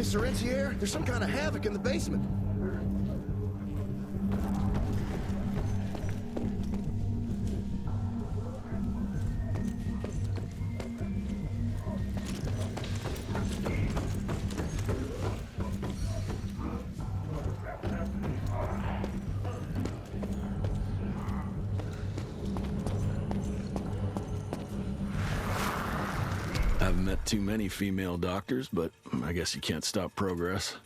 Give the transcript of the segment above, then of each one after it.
Mr. Rentier, there's some kind of havoc in the basement. I've met too many female doctors, but I guess you can't stop progress.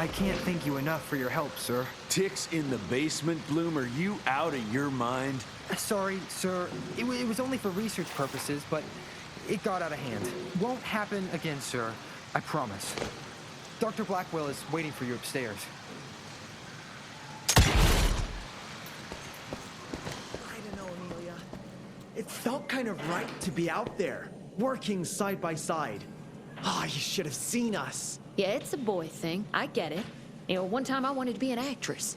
I can't thank you enough for your help, sir. Ticks in the basement, Bloom? Are you out of your mind? Sorry, sir. It was only for research purposes, but it got out of hand. Won't happen again, sir. I promise. Dr. Blackwell is waiting for you upstairs. I don't know, Amelia. It felt kind of right to be out there, working side by side. Ah, you should have seen us. Yeah, it's a boy thing. I get it. You know, one time I wanted to be an actress.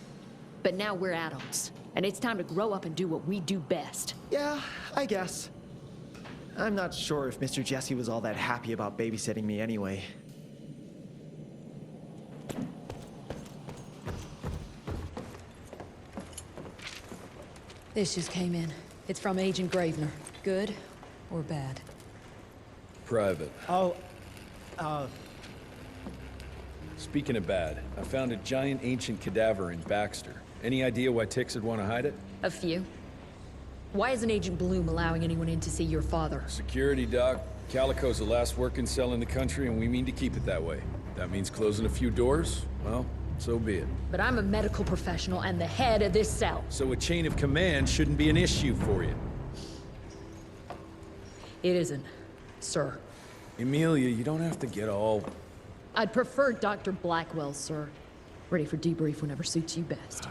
But now we're adults, and it's time to grow up and do what we do best. Yeah, I guess. I'm not sure if Mr. Jesse was all that happy about babysitting me anyway. This just came in. It's from Agent Gravener. Good or bad? Private. Oh, Speaking of bad, I found a giant ancient cadaver in Baxter. Any idea why Ticks would want to hide it? A few. Why isn't Agent Bloom allowing anyone in to see your father? Security, Doc. Calico's the last working cell in the country, and we mean to keep it that way. That means closing a few doors? Well, so be it. But I'm a medical professional and the head of this cell. So a chain of command shouldn't be an issue for you. It isn't, sir. Emilia, you don't have to get all... I'd prefer Dr. Blackwell, sir. Ready for debrief whenever suits you best.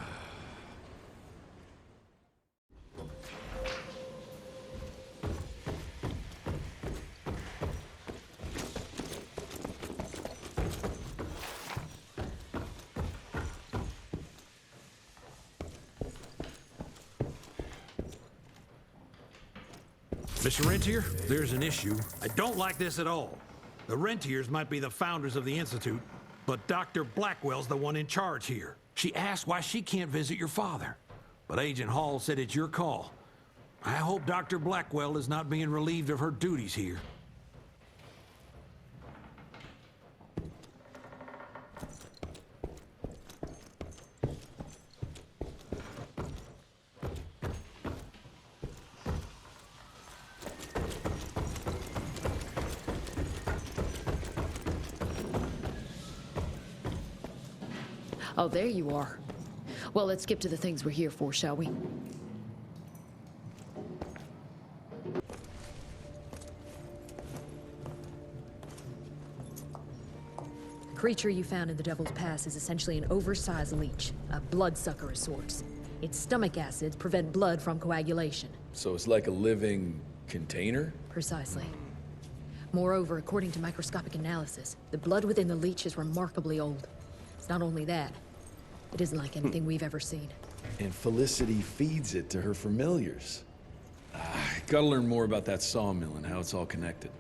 Mr. Rentier, there's an issue. I don't like this at all. The Rentiers might be the founders of the Institute, but Dr. Blackwell's the one in charge here. She asked why she can't visit your father, but Agent Hall said it's your call. I hope Dr. Blackwell is not being relieved of her duties here. Oh, there you are. Well, let's skip to the things we're here for, shall we? The creature you found in the Devil's Pass is essentially an oversized leech, a bloodsucker of sorts. Its stomach acids prevent blood from coagulation. So it's like a living container? Precisely. Moreover, according to microscopic analysis, the blood within the leech is remarkably old. It's not only that, it isn't like anything we've ever seen. And Felicity feeds it to her familiars. Gotta learn more about that sawmill and how it's all connected.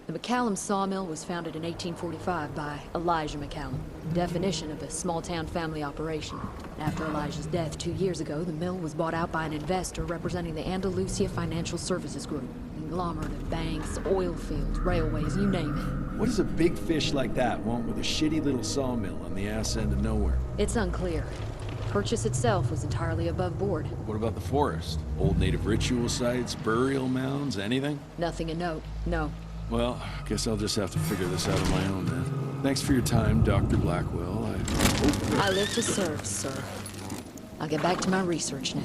The McCallum sawmill was founded in 1845 by Elijah McCallum, definition of a small-town family operation. After Elijah's death 2 years ago, the mill was bought out by an investor representing the Andalusia Financial Services Group. Conglomerate of banks, oil fields, railways, you name it. What does a big fish like that want with a shitty little sawmill on the ass end of nowhere? It's unclear. Purchase itself was entirely above board. What about the forest? Old native ritual sites, burial mounds, anything? Nothing of note, no. Well, guess I'll just have to figure this out on my own then. Thanks for your time, Dr. Blackwell. I live to serve, sir. I'll get back to my research now.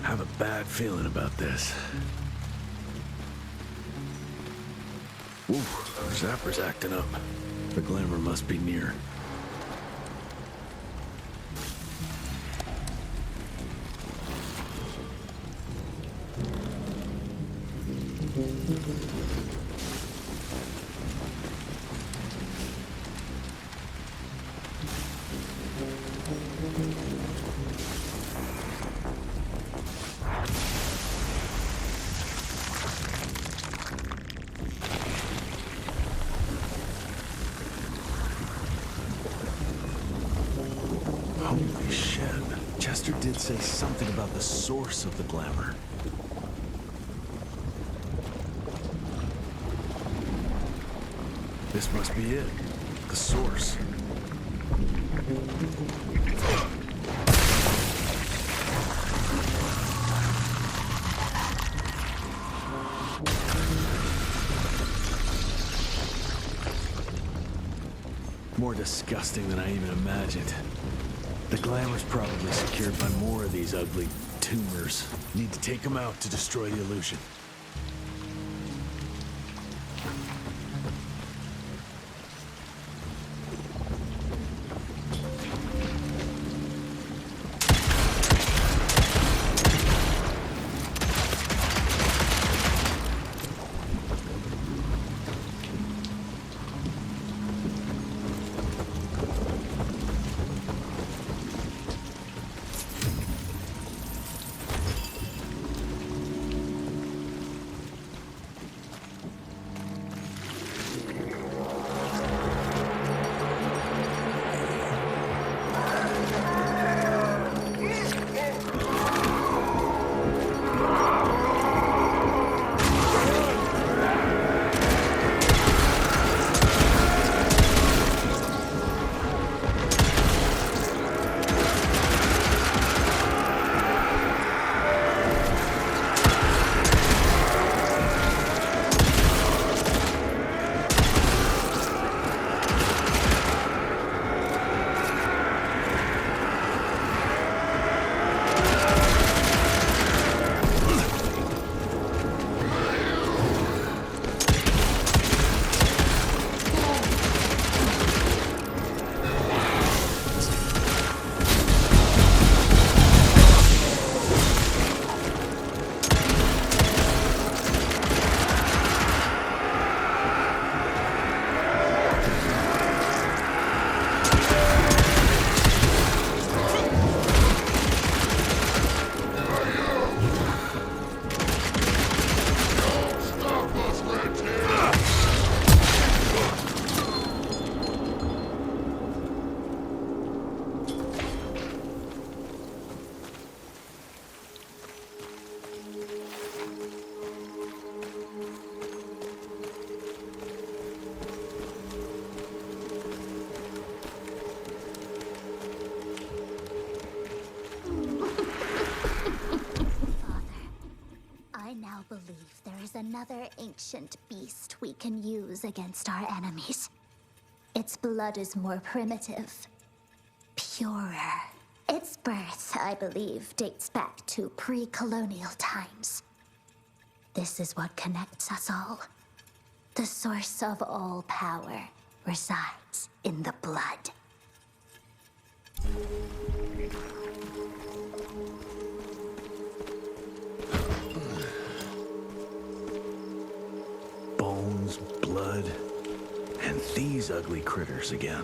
I have a bad feeling about this. Ooh, our zapper's acting up. The glamour must be near. Holy shit. Chester did say something about the source of the glamour. This must be it. The source. More disgusting than I even imagined. The glamour's probably secured by more of these ugly tumors. Need to take them out to destroy the illusion. Another ancient beast we can use against our enemies. Its blood is more primitive, purer. Its birth, I believe, dates back to pre-colonial times. This is what connects us all. The source of all power resides in the blood. these ugly critters again.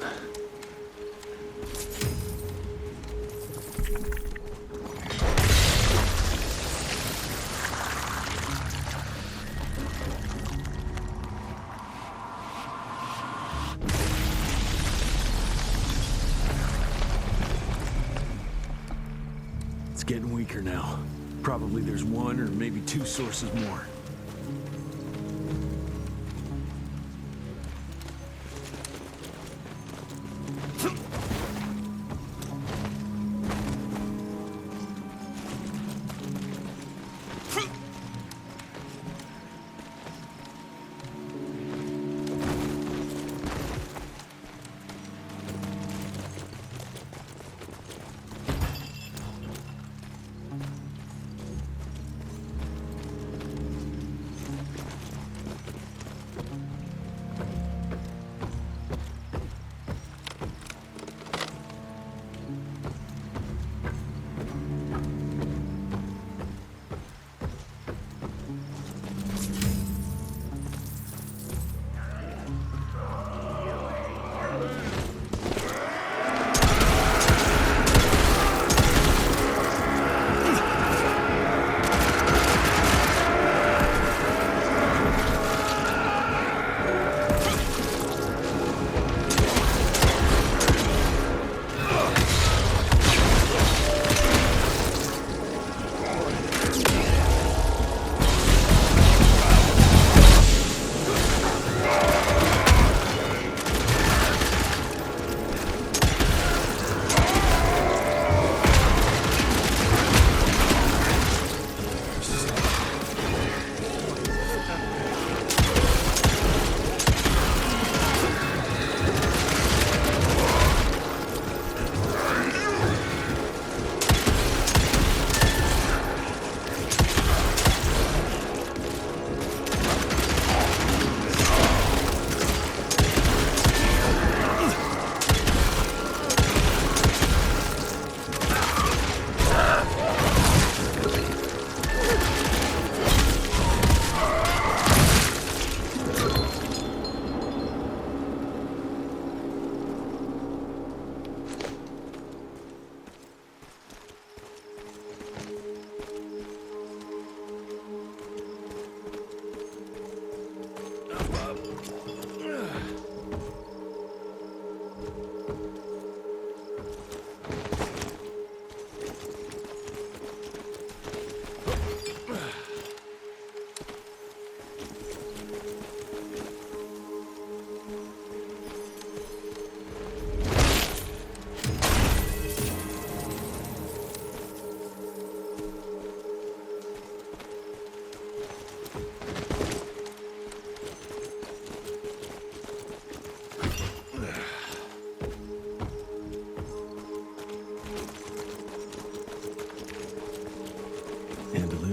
It's getting weaker now. Probably there's one or maybe two sources more.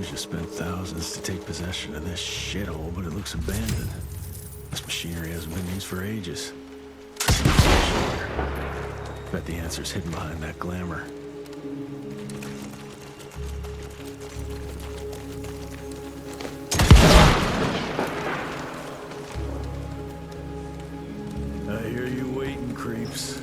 Just spent thousands to take possession of this shithole, but it looks abandoned. This machinery hasn't been used for ages. Bet the answer's hidden behind that glamour. I hear you waiting, creeps.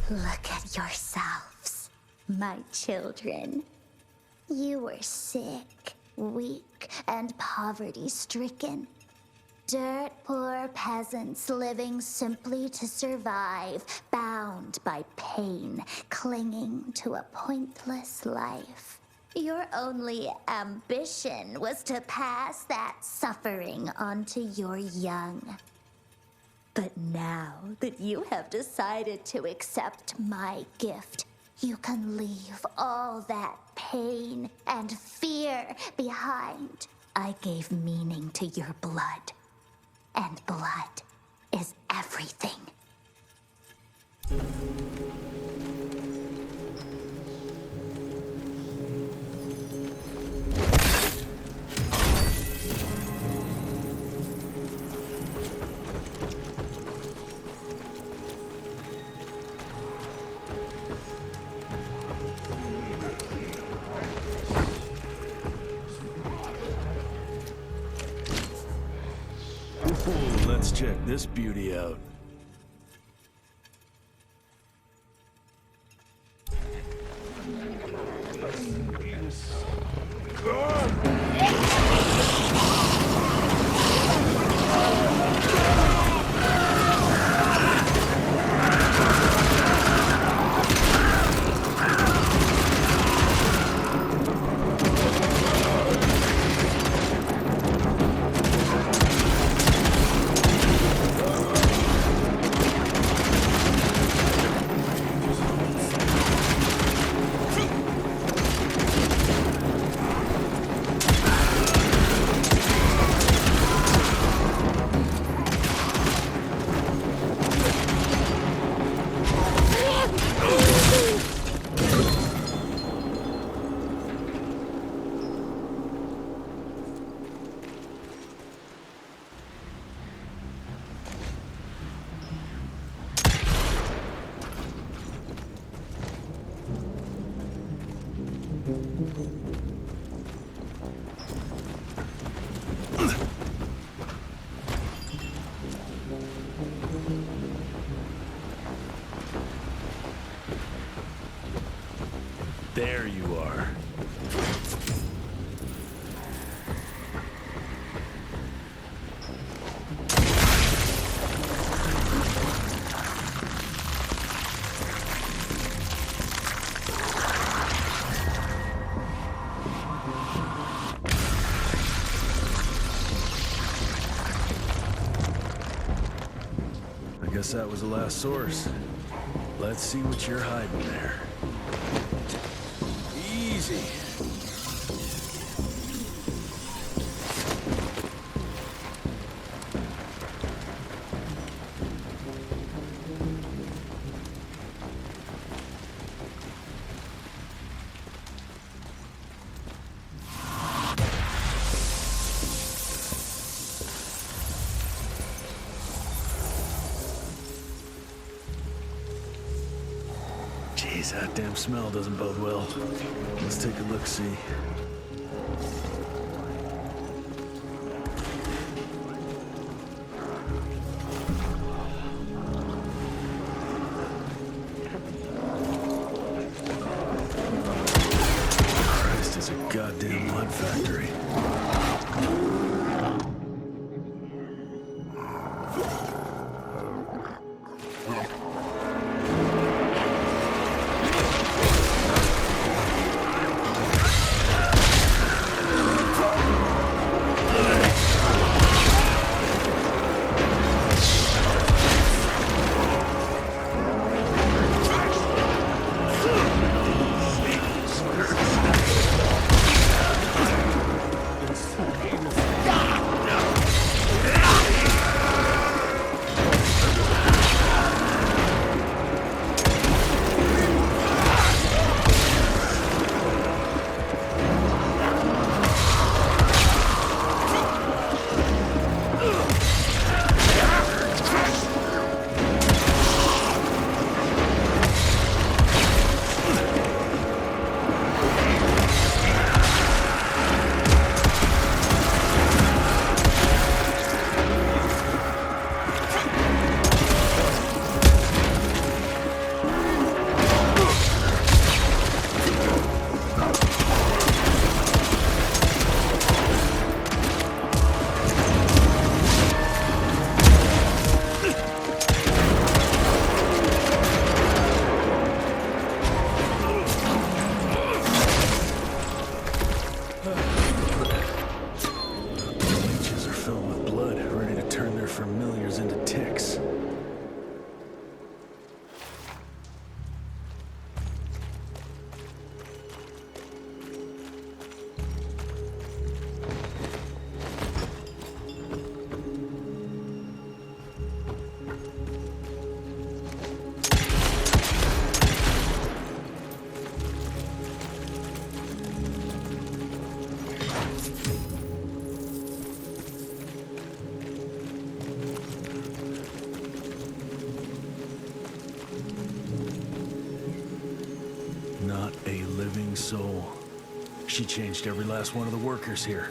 Look at yourselves, my children. You were sick, weak, and poverty-stricken. Dirt poor peasants living simply to survive, bound by pain, clinging to a pointless life. Your only ambition was to pass that suffering on to your young. But now that you have decided to accept my gift, you can leave all that pain and fear behind. I gave meaning to your blood, and blood is everything. Let's check this beauty out. There you are. I guess that was the last source. Let's see what you're hiding there. Easy. Jeez, that damn smell doesn't bode well. Let's take a look-see. Christ, it's a goddamn mud factory. Familiars into ticks. Not a living soul. She changed every last one of the workers here.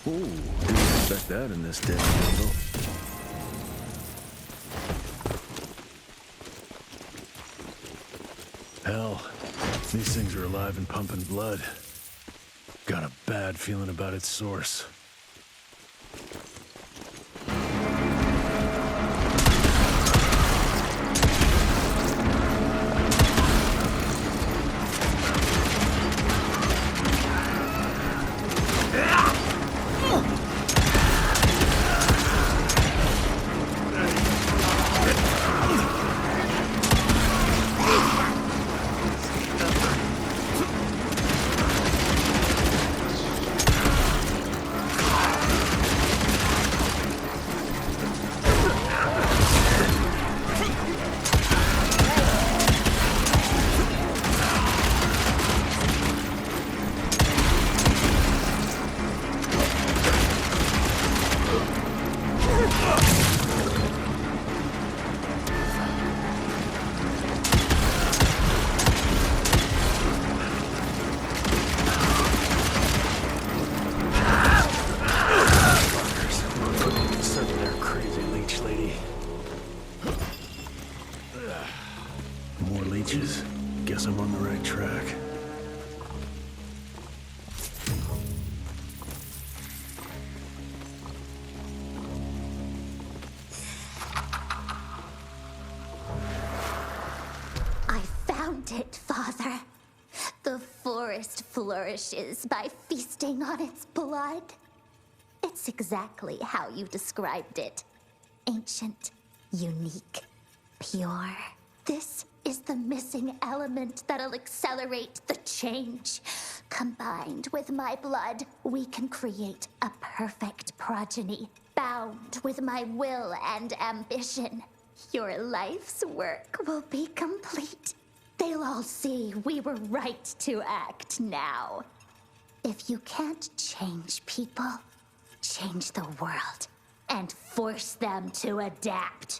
Didn't expect that in this dead jungle. Hell, these things are alive and pumping blood. Got a bad feeling about its source. More leeches. Guess I'm on the right track. I found it, Father. The forest flourishes by feasting on its blood. It's exactly how you described it. Ancient, unique, pure. This is the missing element that'll accelerate the change. Combined with my blood, we can create a perfect progeny, bound with my will and ambition. Your life's work will be complete. They'll all see we were right to act now. If you can't change people, change the world and force them to adapt.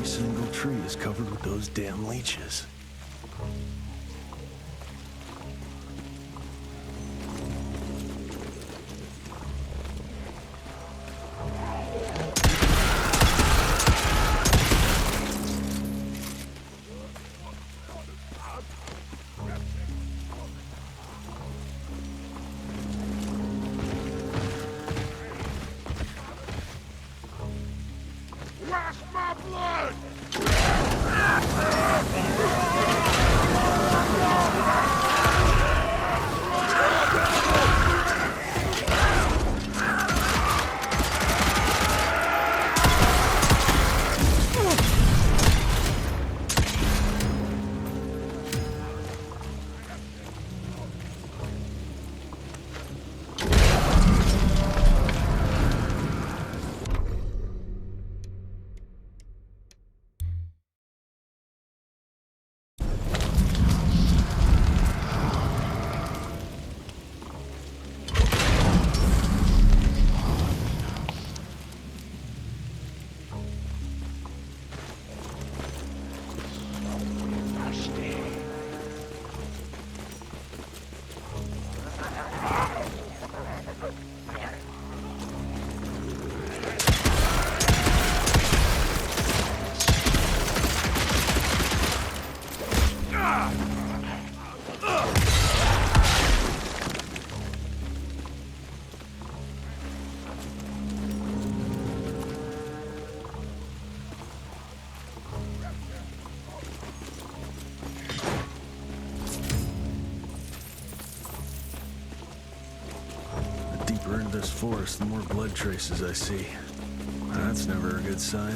single tree is covered with those damn leeches. Deeper into this forest, the more blood traces I see. That's never a good sign.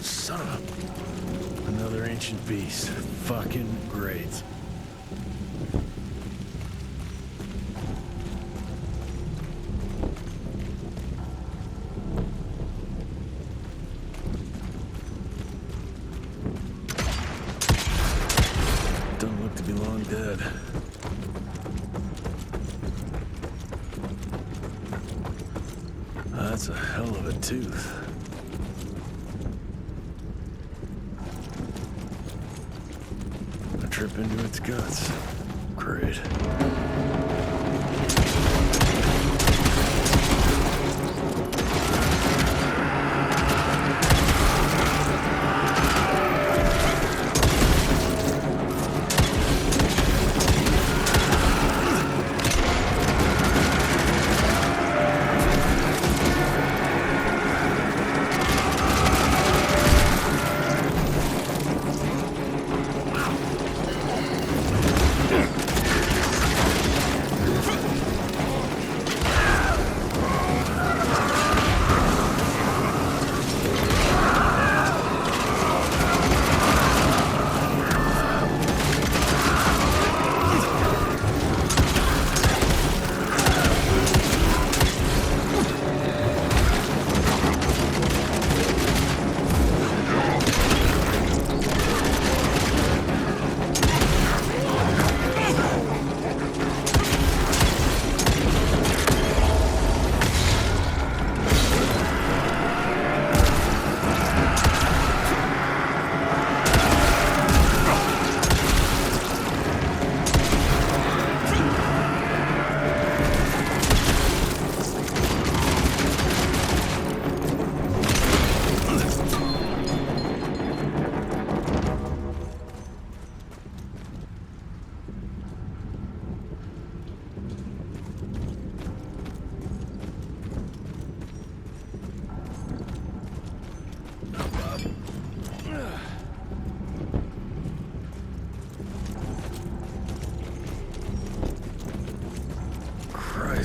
Son of a... Another ancient beast. Fucking great. Don't look to be long dead. That's a hell of a tooth. Trip into its guts. Great.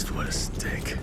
Christ, what a stick.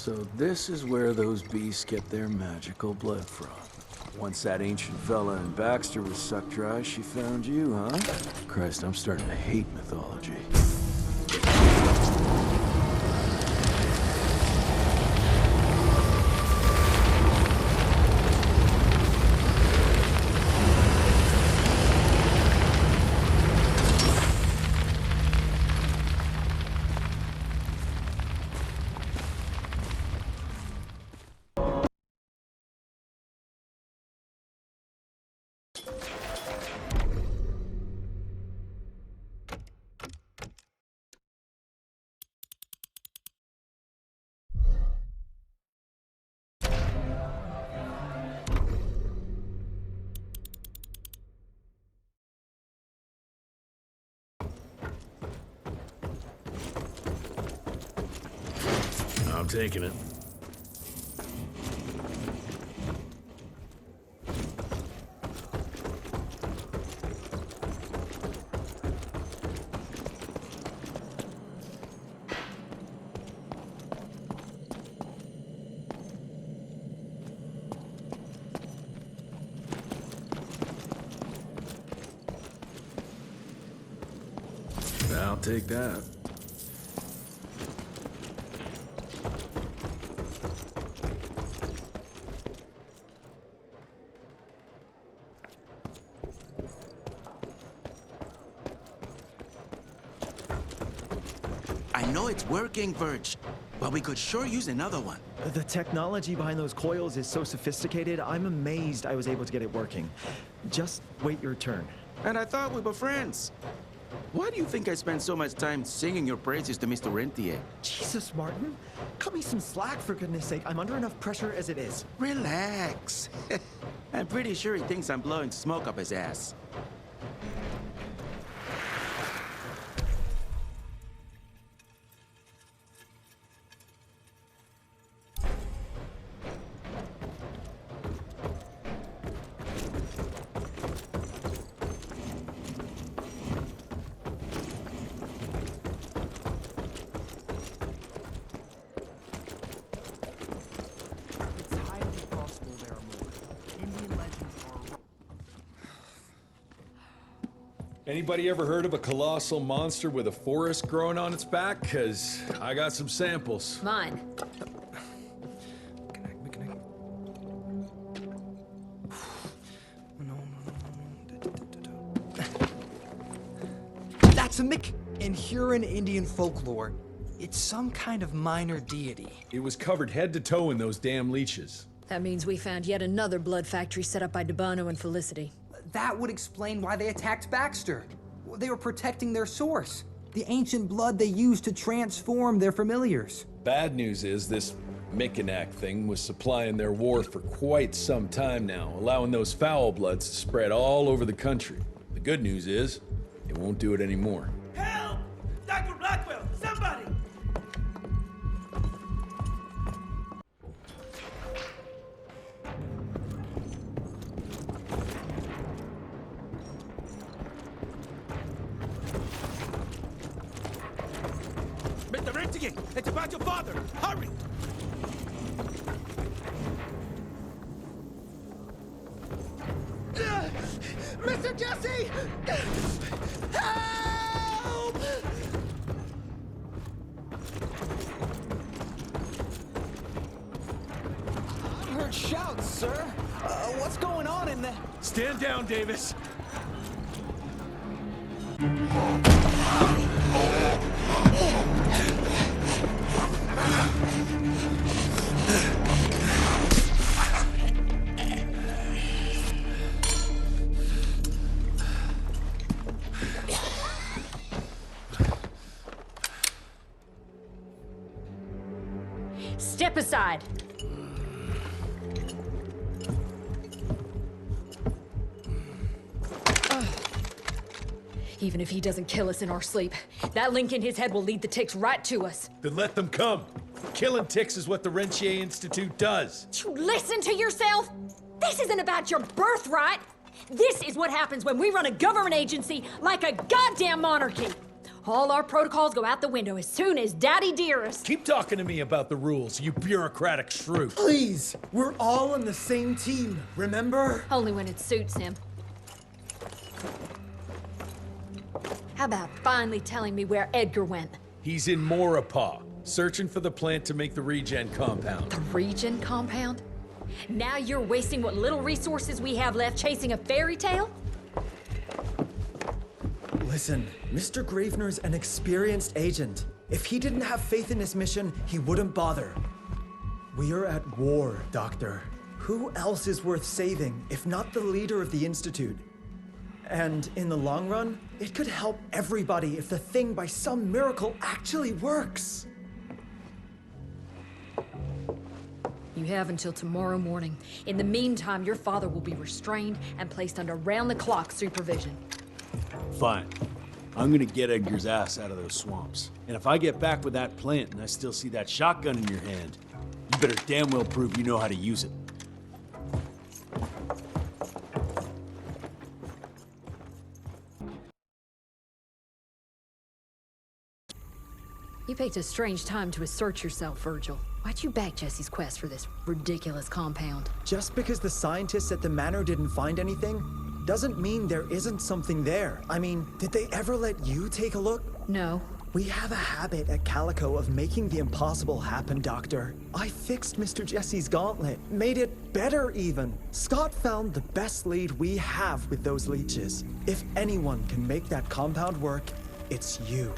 So this is where those beasts get their magical blood from. Once that ancient fella in Baxter was sucked dry, she found you, huh? Christ, I'm starting to hate mythology. I'm taking it. I'll take that. I know it's working, Verge, but we could sure use another one. The technology behind those coils is so sophisticated, I'm amazed I was able to get it working. Just wait your turn. And I thought we were friends. Why do you think I spend so much time singing your praises to Mr. Rentier? Jesus, Martin. Cut me some slack, for goodness sake. I'm under enough pressure as it is. Relax. I'm pretty sure he thinks I'm blowing smoke up his ass. It's highly possible there are more. Indian legends are... Anybody ever heard of a colossal monster with a forest growing on its back? 'Cause I got some samples. Mine. That's a myth in Huron Indian folklore. It's some kind of minor deity. It was covered head to toe in those damn leeches. That means we found yet another blood factory set up by Debano and Felicity. That would explain why they attacked Baxter. They were protecting their source, the ancient blood they used to transform their familiars. Bad news is this Mickenack thing was supplying their war for quite some time now, allowing those foul bloods to spread all over the country. The good news is, it won't do it anymore. Help! Dr. Blackwell, somebody! Mr. Rentier, it's about your father. Hurry! Mr. Jesse! Help! I heard shouts, sir. What's going on in the... Stand down, Davis. Step aside. Even if he doesn't kill us in our sleep, that link in his head will lead the ticks right to us. Then let them come. Killing ticks is what the Rentier Institute does. You listen to yourself? This isn't about your birthright. This is what happens when we run a government agency like a goddamn monarchy. All our protocols go out the window as soon as Daddy Dearest. Keep talking to me about the rules, you bureaucratic shrew. Please, we're all on the same team, remember? Only when it suits him. How about finally telling me where Edgar went? He's in Maurepas, searching for the plant to make the regen compound. The Regen compound? Now you're wasting what little resources we have left chasing a fairy tale? Listen, Mr. Gravener's an experienced agent. If he didn't have faith in his mission, he wouldn't bother. We are at war, Doctor. Who else is worth saving if not the leader of the Institute? And in the long run, it could help everybody if the thing by some miracle actually works. You have until tomorrow morning. In the meantime, your father will be restrained and placed under round-the-clock supervision. Fine. I'm gonna get Edgar's ass out of those swamps. And if I get back with that plant and I still see that shotgun in your hand, you better damn well prove you know how to use it. You picked a strange time to assert yourself, Virgil. Why'd you back Jesse's quest for this ridiculous compound? Just because the scientists at the manor didn't find anything, doesn't mean there isn't something there. I mean, did they ever let you take a look? No. We have a habit at Calico of making the impossible happen, Doctor. I fixed Mr. Jesse's gauntlet, made it better even. Scott found the best lead we have with those leeches. If anyone can make that compound work, it's you.